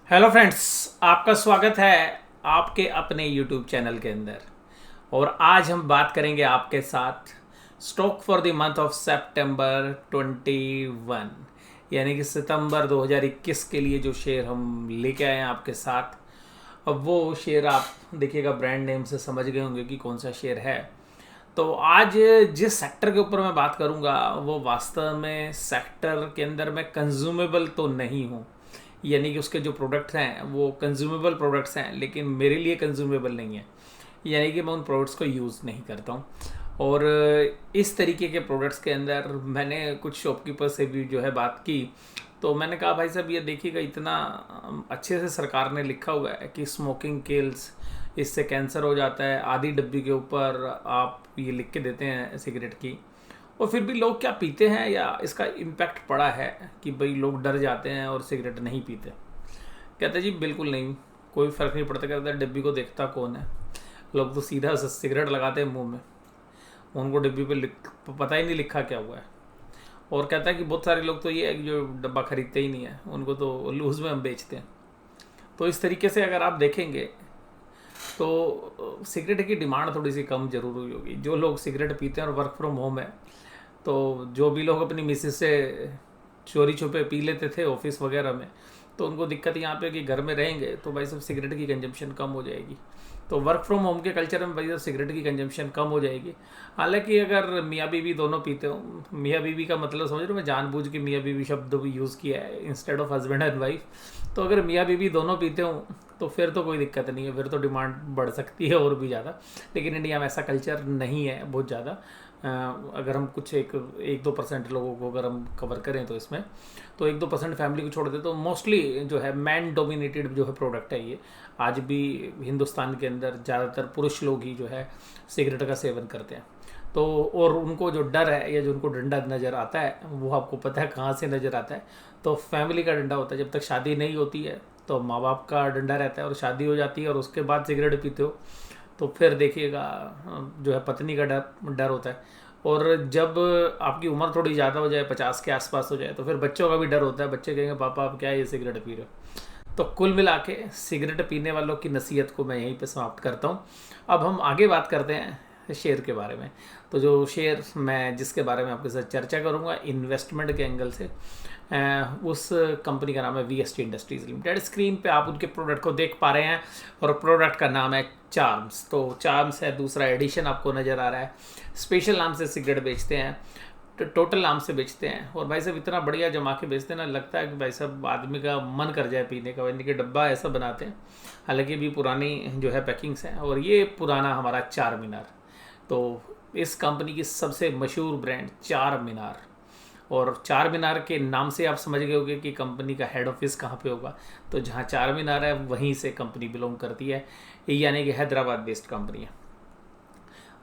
Hello friends, आपका स्वागत है आपके अपने यूट्यूब चैनल के अंदर। और आज हम बात करेंगे आपके साथ stock for the month of September 21, यानी कि सितंबर 2021 के लिए जो शेयर हम लेके आए हैं आपके साथ। अब वो शेयर आप देखिएगा, ब्रांड नेम से समझ गए होंगे कि कौन सा शेयर है। तो आज जिस सेक्टर के ऊपर मैं बात करूंगा वो वास्तव में सेक्टर के अंदर मैं कंज्यूमेबल तो नहीं हूँ, यानी कि उसके जो प्रोडक्ट्स हैं वो कंज्यूमेबल प्रोडक्ट्स हैं, लेकिन मेरे लिए कंज्यूमेबल नहीं है, यानी कि मैं उन प्रोडक्ट्स को यूज़ नहीं करता हूँ। और इस तरीके के प्रोडक्ट्स के अंदर मैंने कुछ शॉपकीपर से भी जो है बात की, तो मैंने कहा भाई साहब ये देखिएगा, इतना अच्छे से सरकार ने लिखा हुआ है कि स्मोकिंग किल्स, इससे कैंसर हो जाता है, आधी डब्बी के ऊपर आप ये लिख के देते हैं सिगरेट की, और फिर भी लोग क्या पीते हैं, या इसका इम्पैक्ट पड़ा है कि भाई लोग डर जाते हैं और सिगरेट नहीं पीते। कहते जी बिल्कुल नहीं, कोई फ़र्क नहीं पड़ता। कहता है डिब्बी को देखता कौन है, लोग तो सीधा सिगरेट लगाते हैं मुंह में, उनको डिब्बी पे पता ही नहीं लिखा क्या हुआ है। और कहता है कि बहुत सारे लोग तो ये है कि जो डब्बा खरीदते ही नहीं है, उनको तो लूज़ में हम बेचते हैं। तो इस तरीके से अगर आप देखेंगे तो सिगरेट की डिमांड थोड़ी सी कम जरूर हुई होगी। जो लोग सिगरेट पीते हैं और वर्क फ्रॉम होम है, तो जो भी लोग अपनी मिसेज से चोरी छुपे पी लेते थे ऑफिस वगैरह में, तो उनको दिक्कत यहाँ पे कि घर में रहेंगे तो भाई सब सिगरेट की कंजम्पशन कम हो जाएगी। तो वर्क फ्रॉम होम के कल्चर में भाई सब सिगरेट की कंजम्पशन कम हो जाएगी। हालांकि अगर मियाँ बीवी दोनों पीते हो, मियाँ बीवी का मतलब समझ रहे हो, मैं जानबूझ के मियाँ बीवी शब्द भी यूज़ किया है instead of husband and wife. तो अगर मियाँ बीवी दोनों पीते हो तो फिर तो कोई दिक्कत नहीं है, फिर तो डिमांड बढ़ सकती है और भी ज़्यादा। लेकिन इंडिया में ऐसा कल्चर नहीं है बहुत ज़्यादा। अगर हम कुछ एक 1-2% लोगों को अगर हम कवर करें तो इसमें तो 1-2% फैमिली को छोड़ दे तो मोस्टली जो है मैन डोमिनेटेड जो है प्रोडक्ट है ये। आज भी हिंदुस्तान के अंदर ज़्यादातर पुरुष लोग ही जो है सिगरेट का सेवन करते हैं। तो और उनको जो डर है या जो उनको डंडा नज़र आता है वो आपको पता है कहाँ से नज़र आता है। तो फैमिली का डंडा होता है। जब तक शादी नहीं होती है तो माँ बाप का डंडा रहता है, और शादी हो जाती है और उसके बाद सिगरेट पीते हो तो फिर देखिएगा जो है पत्नी का डर डर होता है। और जब आपकी उम्र थोड़ी ज़्यादा हो जाए, 50 के आसपास हो जाए, तो फिर बच्चों का भी डर होता है। बच्चे कहेंगे पापा आप क्या ये सिगरेट पी रहे हो। तो कुल मिला के सिगरेट पीने वालों की नसीहत को मैं यहीं पे समाप्त करता हूँ। अब हम आगे बात करते हैं शेयर के बारे में। तो जो शेयर मैं जिसके बारे में आपके साथ चर्चा करूँगा इन्वेस्टमेंट के एंगल से, उस कंपनी का नाम है वीएसटी इंडस्ट्रीज लिमिटेड। स्क्रीन पे आप उनके प्रोडक्ट को देख पा रहे हैं, और प्रोडक्ट का नाम है चार्म्स। तो चार्म्स है, दूसरा एडिशन आपको नज़र आ रहा है। स्पेशल नाम से सिगरेट बेचते हैं, टोटल नाम से बेचते हैं, और भाई साहब इतना बढ़िया जमा के बेचते हैं ना, लगता है कि भाई साहब आदमी का मन कर जाए पीने का। यानी कि डब्बा ऐसा बनाते हैं, हालांकि भी पुरानी जो है पैकिंग्स हैं। और ये पुराना हमारा चार मीनार, तो इस कंपनी की सबसे मशहूर ब्रांड चार मीनार। और चार मीनार के नाम से आप समझ गए होंगे कि कंपनी का हेड ऑफिस कहाँ पे होगा। तो जहाँ चार मीनार है वहीं से कंपनी बिलोंग करती है, यानी कि हैदराबाद बेस्ड कंपनी है।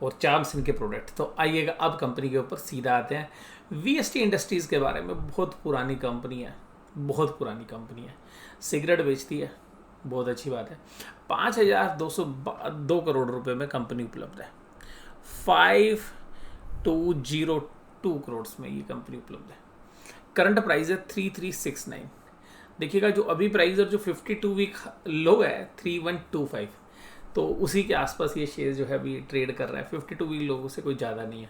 और चार्म्स इनके प्रोडक्ट। तो आइएगा अब कंपनी के ऊपर सीधा आते हैं। वीएसटी इंडस्ट्रीज़ के बारे में बहुत पुरानी कंपनी है, बहुत पुरानी कंपनी है, सिगरेट बेचती है, बहुत अच्छी बात है। 5,202 करोड़ रुपए में कंपनी उपलब्ध है। 5202 करोड़ में ये कंपनी उपलब्ध है। करंट प्राइस है 3369। देखिएगा जो अभी प्राइस है, जो 52 वीक लो है 3125, तो उसी के आसपास ये शेयर जो है अभी ट्रेड कर रहा है। 52 वीक लोगों से कोई ज़्यादा नहीं है।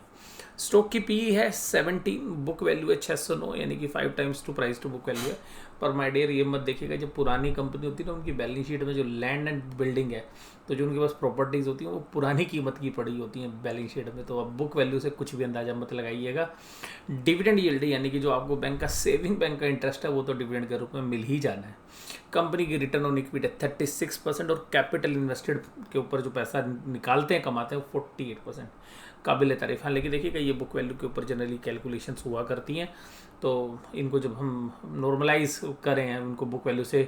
स्टॉक की पी है 17, बुक वैल्यू है 609, यानी कि 5 times to price to book value है। पर माय डियर ये मत देखिएगा, जब पुरानी कंपनी होती है ना, उनकी बैलेंस शीट में जो लैंड एंड बिल्डिंग है, तो जो उनके पास प्रॉपर्टीज़ होती हैं वो पुरानी कीमत की पड़ी होती हैं बैलेंस शीट में। तो अब बुक वैल्यू से कुछ भी अंदाजा मत लगाइएगा। डिविडेंड यील्ड यानी कि जो आपको बैंक का सेविंग बैंक का इंटरेस्ट है वो तो डिविडेंड के रूप में मिल ही जाना है। कंपनी की रिटर्न ऑन इक्विटी 36%, और कैपिटल इन्वेस्टेड के ऊपर जो पैसा निकालते हैं कमाते हैं वो 48%। काबिल तारीफ। हाँ, लेकिन देखिएगा ये बुक वैल्यू के ऊपर जनरली कैलकुलेशंस हुआ करती हैं, तो इनको जब हम नॉर्मलाइज करें हैं, उनको बुक वैल्यू से,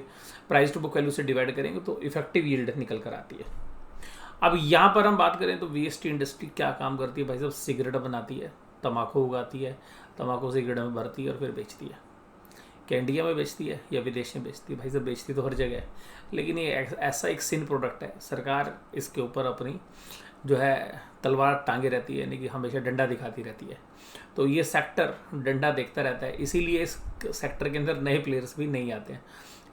प्राइस टू बुक वैल्यू से डिवाइड करेंगे तो इफेक्टिव यील्ड निकल कर आती है। अब यहाँ पर हम बात करें तो वीएसटी इंडस्ट्री क्या काम करती है भाई साहब, सिगरेट बनाती है, तम्बाकू उगाती है, तम्बाकू सिगरेट में भरती है और फिर बेचती है। क्या इंडिया में बेचती है या विदेश में बेचती है? भाई साहब बेचती तो हर जगह है, लेकिन ये ऐसा एक सिन प्रोडक्ट है, सरकार इसके ऊपर अपनी जो है तलवार टांगे रहती है, यानी कि हमेशा डंडा दिखाती रहती है। तो ये सेक्टर डंडा देखता रहता है, इसीलिए इस सेक्टर के अंदर नए प्लेयर्स भी नहीं आते हैं।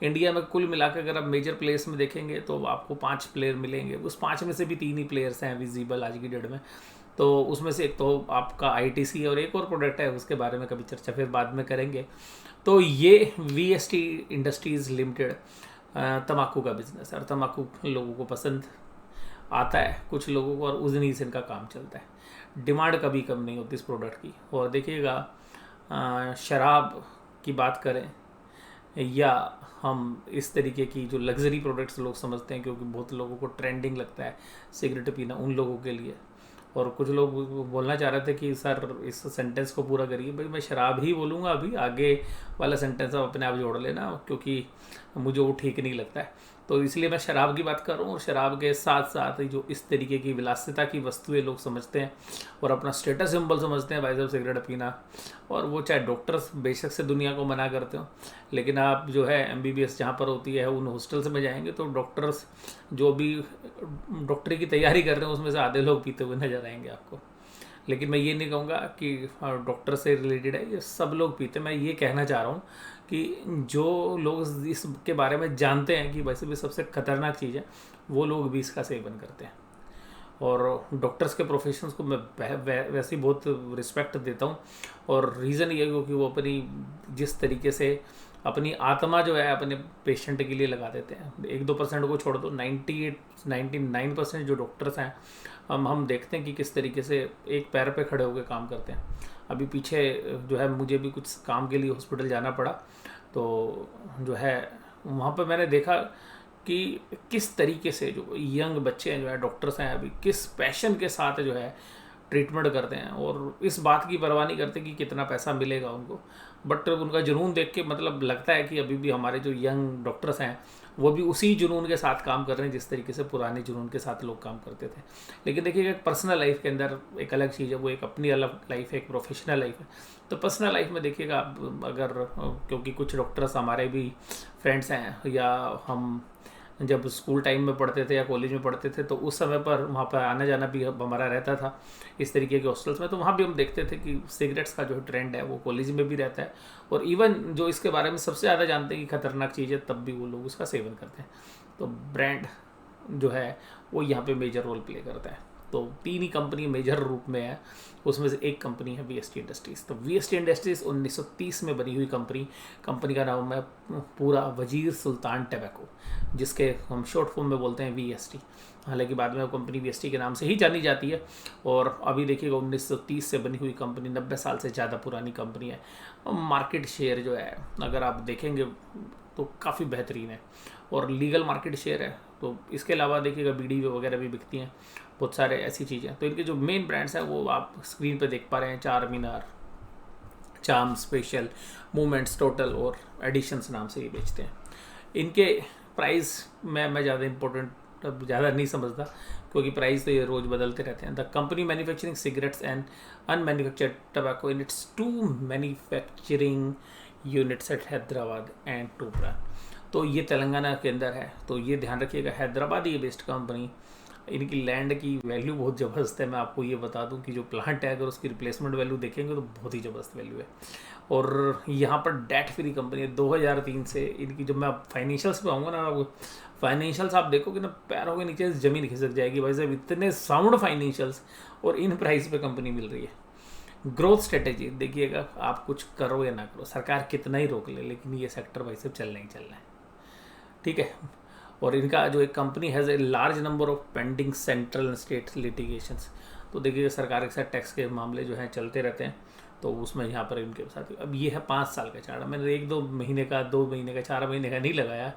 इंडिया में कुल मिलाकर अगर आप मेजर प्लेयर्स में देखेंगे तो आपको 5 प्लेयर मिलेंगे, उस 5 में से भी 3 ही प्लेयर्स हैं विजिबल आज की डेट में। तो उसमें से एक तो आपका आईटीसी और एक और प्रोडक्ट है, उसके बारे में कभी चर्चा फिर बाद में करेंगे। तो ये वीएसटी इंडस्ट्रीज़ लिमिटेड तम्बाकू का बिजनेस है, और तम्बाकू लोगों को पसंद आता है कुछ लोगों को, और उन्हीं से इनका काम चलता है। डिमांड कभी कम नहीं होती इस प्रोडक्ट की। और देखिएगा शराब की बात करें या हम इस तरीके की जो लग्जरी प्रोडक्ट्स लोग समझते हैं, क्योंकि बहुत लोगों को ट्रेंडिंग लगता है सिगरेट पीना, उन लोगों के लिए। और कुछ लोग बोलना चाह रहे थे कि सर इस सेंटेंस को पूरा करिए। भाई मैं शराब ही बोलूँगा, अभी आगे वाला सेंटेंस आप अपने आप जोड़ लेना, क्योंकि मुझे वो ठीक नहीं लगता है। तो इसलिए मैं शराब की बात कर रहा हूँ, और शराब के साथ साथ जो इस तरीके की विलासिता की वस्तुएं लोग समझते हैं और अपना स्टेटस सिंबल समझते हैं भाई साहब सिगरेट पीना, और वो चाहे डॉक्टर्स बेशक से दुनिया को मना करते हो, लेकिन आप जो है एमबीबीएस जहाँ पर होती है उन हॉस्टल्स में जाएंगे तो डॉक्टर्स जो भी डॉक्टरी की तैयारी कर रहे हैं उसमें से आधे लोग पीते हुए नजर आएंगे आपको। लेकिन मैं ये नहीं कहूँगा कि डॉक्टर से रिलेटेड है, ये सब लोग पीते। मैं ये कहना चाह रहा हूँ कि जो लोग इसके बारे में जानते हैं कि वैसे भी सबसे खतरनाक चीज़ है, वो लोग भी इसका सेवन करते हैं। और डॉक्टर्स के प्रोफेशंस को मैं वैसे ही बहुत रिस्पेक्ट देता हूँ, और रीज़न ये है क्योंकि वो अपनी जिस तरीके से अपनी आत्मा जो है अपने पेशेंट के लिए लगा देते हैं। 1-2% को छोड़ दो, 98-99% जो डॉक्टर्स हैं हम देखते हैं कि किस तरीके से एक पैर पे खड़े होकर काम करते हैं। अभी पीछे जो है मुझे भी कुछ काम के लिए हॉस्पिटल जाना पड़ा, तो जो है वहाँ पर मैंने देखा कि किस तरीके से जो यंग बच्चे हैं जो है डॉक्टर्स हैं अभी किस पैशन के साथ जो है ट्रीटमेंट करते हैं, और इस बात की परवाह नहीं करते कि कितना पैसा मिलेगा उनको। बट उनका जुनून देख के मतलब लगता है कि अभी भी हमारे जो यंग डॉक्टर्स हैं वो भी उसी जुनून के साथ काम कर रहे हैं जिस तरीके से पुराने जुनून के साथ लोग काम करते थे। लेकिन देखिएगा एक पर्सनल लाइफ के अंदर एक अलग चीज़ है, वो एक अपनी अलग लाइफ है, एक प्रोफेशनल लाइफ है। तो पर्सनल लाइफ में देखिएगा आप अगर, क्योंकि कुछ डॉक्टर्स हमारे भी फ्रेंड्स हैं, या हम जब स्कूल टाइम में पढ़ते थे या कॉलेज में पढ़ते थे तो उस समय पर वहाँ पर आना जाना भी हमारा रहता था इस तरीके के हॉस्टल्स में। तो वहाँ भी हम देखते थे कि सिगरेट्स का जो ट्रेंड है वो कॉलेज में भी रहता है, और इवन जो इसके बारे में सबसे ज़्यादा जानते हैं कि खतरनाक चीज़ है तब भी वो लोग उसका सेवन करते हैं। तो ब्रांड जो है वो यहाँ पे मेजर रोल प्ले करता है। तो 3 ही कंपनी मेजर रूप में है, उसमें से एक कंपनी है वीएसटी इंडस्ट्रीज़। तो वीएसटी इंडस्ट्रीज़ 1930 में बनी हुई कंपनी का नाम है पूरा वजीर सुल्तान टबैको, जिसके हम शॉर्ट फॉर्म में बोलते हैं वीएसटी। हालांकि बाद में वो कंपनी वीएसटी के नाम से ही जानी जाती है। और अभी देखिएगा 1930 से बनी हुई कंपनी 90 साल से ज़्यादा पुरानी कंपनी है। मार्केट शेयर जो है अगर आप देखेंगे तो काफ़ी बेहतरीन है, और लीगल मार्केट शेयर है। तो इसके अलावा देखिएगा बीड़ी वगैरह भी बिकती हैं, बहुत सारे ऐसी चीज़ें। तो इनके जो मेन ब्रांड्स हैं वो आप स्क्रीन पे देख पा रहे हैं, चार मीनार, चार्म, स्पेशल, मूवमेंट्स, टोटल और एडिशंस नाम से ये बेचते हैं। इनके प्राइस में मैं ज़्यादा इंपॉर्टेंट ज़्यादा नहीं समझता, क्योंकि प्राइस तो ये रोज़ बदलते रहते हैं। The company manufacturing cigarettes and unmanufactured tobacco in its 2 manufacturing units at Hyderabad and Toopran. तो ये तेलंगाना के अंदर है। तो ये ध्यान रखिएगा, हैदराबाद ये बेस्ड कंपनी। इनकी लैंड की वैल्यू बहुत ज़बरदस्त है। मैं आपको ये बता दूं कि जो प्लांट है अगर उसकी रिप्लेसमेंट वैल्यू देखेंगे तो बहुत ही ज़बरदस्त वैल्यू है। और यहाँ पर डेट फ्री कंपनी है 2003 से। इनकी जब मैं फाइनेंशियल्स पे आऊँगा ना, फाइनेंशियल्स आप देखोगे ना पैरों के नीचे ज़मीन खिसक जाएगी भाई साहब, इतने साउंड फाइनेंशियल्स, और इन प्राइस पे कंपनी मिल रही है। ग्रोथ स्ट्रेटेजी देखिएगा, आप कुछ करो या ना करो, सरकार कितना ही रोक ले, लेकिन ये सेक्टर भाई साहब चलना ही चलना है, ठीक है। और इनका जो एक company has a large number of pending central and state litigations. तो देखिए सरकार के साथ टैक्स के मामले जो हैं चलते रहते हैं, तो उसमें यहाँ पर इनके साथ अब ये है 5 साल का चार्ट। मैंने 1-2 महीने का, 2 महीने का, 4 महीने का नहीं लगाया,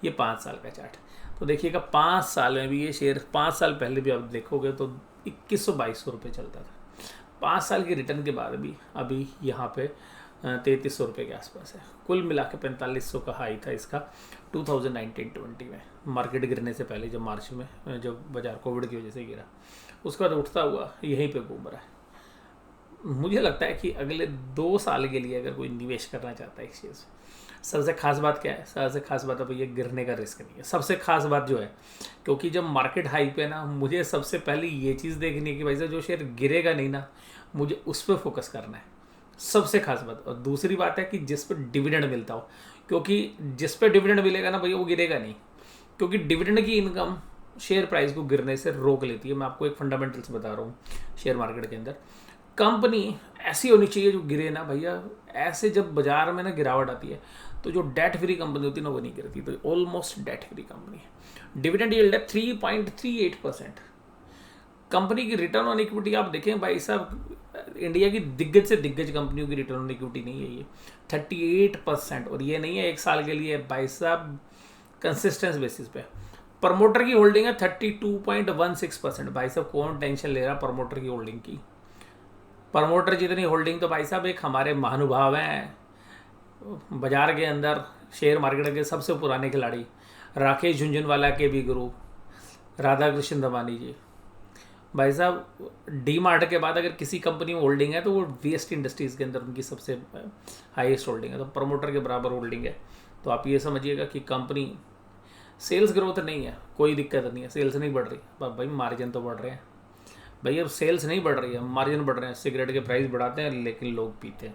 ये 5 साल का चार्ट। तो देखिएगा 5 साल में भी ये शेयर 5 साल पहले भी आप देखोगे तो 2100-2200 रुपये चलता था। 5 साल के रिटर्न के बाद भी अभी यहाँ पे 3300 रुपये के आसपास है। कुल मिला के 4500 का हाई था इसका 2019-20 में, मार्केट गिरने से पहले, जब मार्च में जब बाजार कोविड की वजह से गिरा, उसका तो उठता हुआ यहीं पे घूम रहा है। मुझे लगता है कि अगले 2 साल के लिए अगर कोई निवेश करना चाहता है इस चीज़, सबसे खास बात क्या है? सबसे खास बात अब ये गिरने का रिस्क नहीं है। सबसे खास बात जो है, क्योंकि जब मार्केट हाई पे ना, मुझे सबसे पहले ये चीज़ देखनी है कि भाई साहब जो शेयर गिरेगा नहीं ना, मुझे उस पर फोकस करना है, सबसे खास बात। और दूसरी बात है कि जिस पर डिविडेंड मिलता हो, क्योंकि जिस पे डिविडेंड मिलेगा ना भैया वो गिरेगा नहीं, क्योंकि डिविडेंड की इनकम शेयर प्राइस को गिरने से रोक लेती है। मैं आपको एक फंडामेंटल्स बता रहा हूँ शेयर मार्केट के अंदर। कंपनी ऐसी होनी चाहिए जो गिरे ना भैया। ऐसे जब बाजार में ना गिरावट आती है तो जो डेट फ्री कंपनी होती है ना वो नहीं गिरती, तो ऑलमोस्ट डेट फ्री कंपनी है। डिविडेंड यील्ड है 3.38%। कंपनी की रिटर्न ऑन इक्विटी आप देखें भाई साहब, इंडिया की दिग्गज से दिग्गज कंपनियों की रिटर्न ऑन इक्विटी नहीं है ये 38%। और ये नहीं है एक साल के लिए भाई साहब, कंसिस्टेंस बेसिस पे। प्रमोटर की होल्डिंग है 32.16%। भाई साहब कौन टेंशन ले रहा प्रमोटर की होल्डिंग की। प्रमोटर जितनी होल्डिंग तो भाई साहब एक हमारे महानुभाव हैं बाजार के अंदर, शेयर मार्केट के सबसे पुराने खिलाड़ी राकेश झुंझुनवाला के भी गुरु राधा कृष्ण दमानी जी। भाई साहब डी मार्ट के बाद अगर किसी कंपनी में होल्डिंग है तो वो वेस्ट इंडस्ट्रीज़ के अंदर उनकी सबसे हाईएस्ट होल्डिंग है, तो प्रमोटर के बराबर होल्डिंग है। तो आप ये समझिएगा कि कंपनी सेल्स ग्रोथ नहीं है, कोई दिक्कत नहीं है, सेल्स नहीं बढ़ रही, पर भाई मार्जिन तो बढ़ रहे हैं। भाई अब सेल्स नहीं बढ़ रही है, मार्जिन बढ़ रहे हैं। सिगरेट के प्राइस बढ़ाते हैं लेकिन लोग पीते हैं।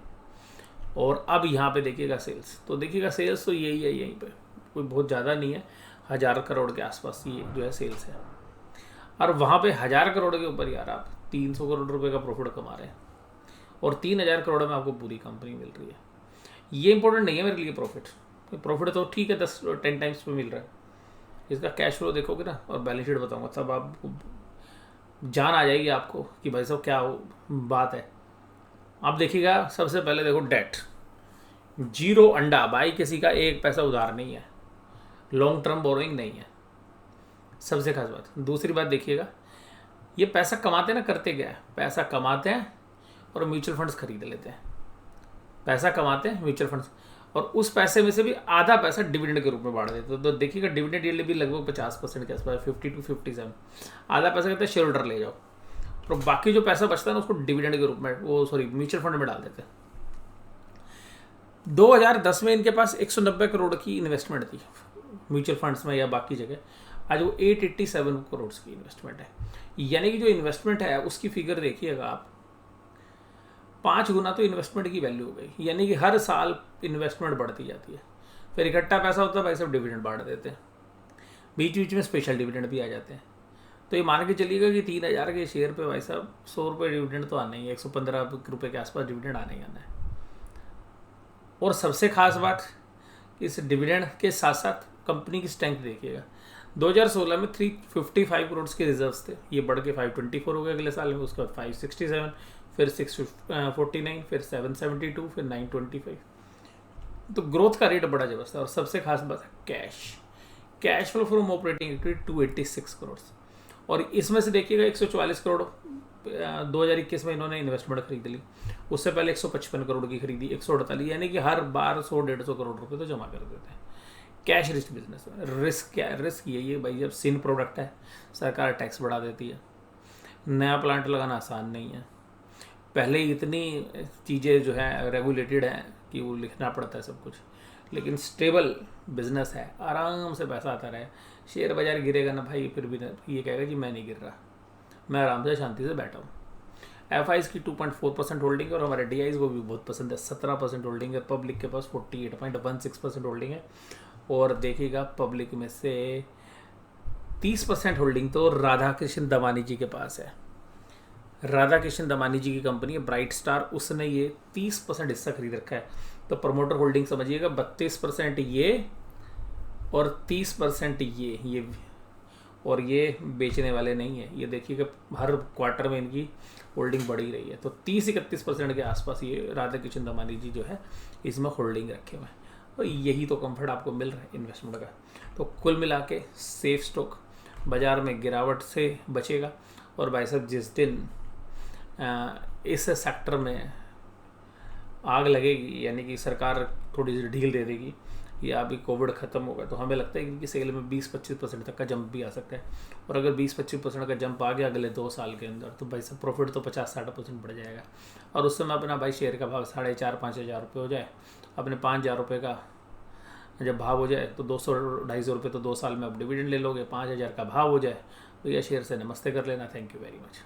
और अब यहाँ पे देखिएगा सेल्स, तो देखिएगा सेल्स तो यही है, यहीं पे कोई बहुत ज़्यादा नहीं है, 1000 करोड़ के आसपास ये जो है सेल्स है। और वहाँ पे 1000 करोड़ के ऊपर यार आप 300 करोड़ रुपए का प्रॉफिट कमा रहे हैं, और 3000 करोड़ में आपको पूरी कंपनी मिल रही है। ये इंपॉर्टेंट नहीं है मेरे लिए प्रॉफिट तो ठीक है 10-10 टाइम्स पे मिल रहा है। इसका कैश फ्लो देखोगे ना और बैलेंस शीट बताऊंगा तब आपको जान आ जाएगी आपको कि भाई साहब क्या बात है। आप देखिएगा सबसे पहले देखो डेट, 0 अंडा, भाई किसी का 1 पैसा उधार नहीं है, लॉन्ग टर्म बोरोइंग नहीं है, सबसे खास बात। दूसरी बात देखिएगा, ये पैसा कमाते ना करते क्या है, पैसा कमाते हैं और म्यूचुअल फंड्स खरीद लेते हैं। पैसा कमाते हैं म्यूचुअल फंड्स, और उस पैसे में से भी आधा पैसा डिविडेंड के रूप में बांट देते हैं। तो देखिएगा डिविडेंड यील्ड भी लगभग 50% के आसपास, 50 to 57। आधा पैसा कहते हैं शेयर होल्डर ले जाओ, और बाकी जो पैसा बचता है ना उसको डिविडेंड के रूप में म्यूचुअल फंड में डाल देते हैं। 2010 में इनके पास 190 करोड़ की इन्वेस्टमेंट थी म्यूचुअल फंड्स में या बाकी जगह, आज वो 887 करोड़ की इन्वेस्टमेंट है। यानी कि जो इन्वेस्टमेंट है उसकी फिगर देखिएगा आप, 5 गुना तो इन्वेस्टमेंट की वैल्यू हो गई। यानी कि हर साल इन्वेस्टमेंट बढ़ती जाती है, फिर इकट्ठा पैसा होता है भाई सब डिविडेंड बांट देते हैं, बीच बीच में स्पेशल डिविडेंड भी आ जाते हैं। तो ये मान के चलिएगा कि 3000 के शेयर पे भाई साहब 100 रुपये डिविडेंड तो आना ही है, 115 रुपये के आसपास डिविडेंड आना ही आना है। और सबसे खास बात, इस डिविडेंड के साथ साथ कंपनी की स्ट्रेंथ देखिएगा। 2016 में 355 करोड़ के रिजर्व्स थे, ये बढ़ के 524 हो गए अगले साल में, उसके बाद 567, फिर 649, फिर 772, फिर 925। तो ग्रोथ का रेट बड़ा जबरदस्त है। और सबसे खास बात है cash flow from operating activity 286 crore, और इसमें से देखिएगा 144 करोड़ 2021 में इन्होंने इन्वेस्टमेंट खरीद ली, उससे पहले 155 करोड़ की खरीदी, 148, यानी कि हर बार 100-150 करोड़ रुपए तो जमा कर देते हैं। कैश रिच बिजनेस में रिस्क क्या है, रिस्क यही है भाई, जब सिन प्रोडक्ट है सरकार टैक्स बढ़ा देती है, नया प्लांट लगाना आसान नहीं है, पहले ही इतनी चीज़ें जो है रेगुलेटेड हैं कि वो लिखना पड़ता है सब कुछ। लेकिन स्टेबल बिजनेस है, आराम से पैसा आता रहे। शेयर बाजार गिरेगा ना भाई, फिर भी ये कहेगा कि मैं नहीं गिर रहा, मैं आराम से शांति से बैठा हूँ। FIs की 2.4% होल्डिंग है, और हमारे DIs को भी बहुत पसंद है, 17% होल्डिंग है। पब्लिक के पास 48.16% होल्डिंग है, और देखिएगा पब्लिक में से 30% होल्डिंग तो राधा कृष्ण दमानी जी के पास है। राधा कृष्ण दमानी जी की कंपनी है ब्राइट स्टार, उसने ये 30% हिस्सा खरीद रखा है। तो प्रमोटर होल्डिंग समझिएगा 32% ये और 30% ये, और ये बेचने वाले नहीं है। ये देखिएगा हर क्वार्टर में इनकी होल्डिंग बढ़ ही रही है। तो 30-31% के आसपास ये राधा कृष्ण दमानी जी जो है इसमें होल्डिंग रखे हुए हैं। तो यही तो कंफर्ट आपको मिल रहा है इन्वेस्टमेंट का। तो कुल मिला के सेफ स्टॉक, बाज़ार में गिरावट से बचेगा। और भाई साहब जिस दिन इस सेक्टर में आग लगेगी, यानी कि सरकार थोड़ी सी ढील दे देगी या अभी कोविड ख़त्म होगा, तो हमें लगता है कि इनकी सेल में 20-25% तक का जंप भी आ सकता है। और अगर 20-25% का जंप आ गया अगले 2 साल के अंदर, तो भाई सब प्रॉफिट तो 50-60% बढ़ जाएगा। और उस समय अपना भाई शेयर का भाव 4,500-5,000 रुपये हो जाए, अपने 5,000 रुपये का जब भाव हो जाए तो 200-250 रुपये तो 2 साल में आप डिविडेंड ले लोगे, 5,000 का भाव हो जाए तो यह शेयर से नमस्ते कर लेना। Thank you very much.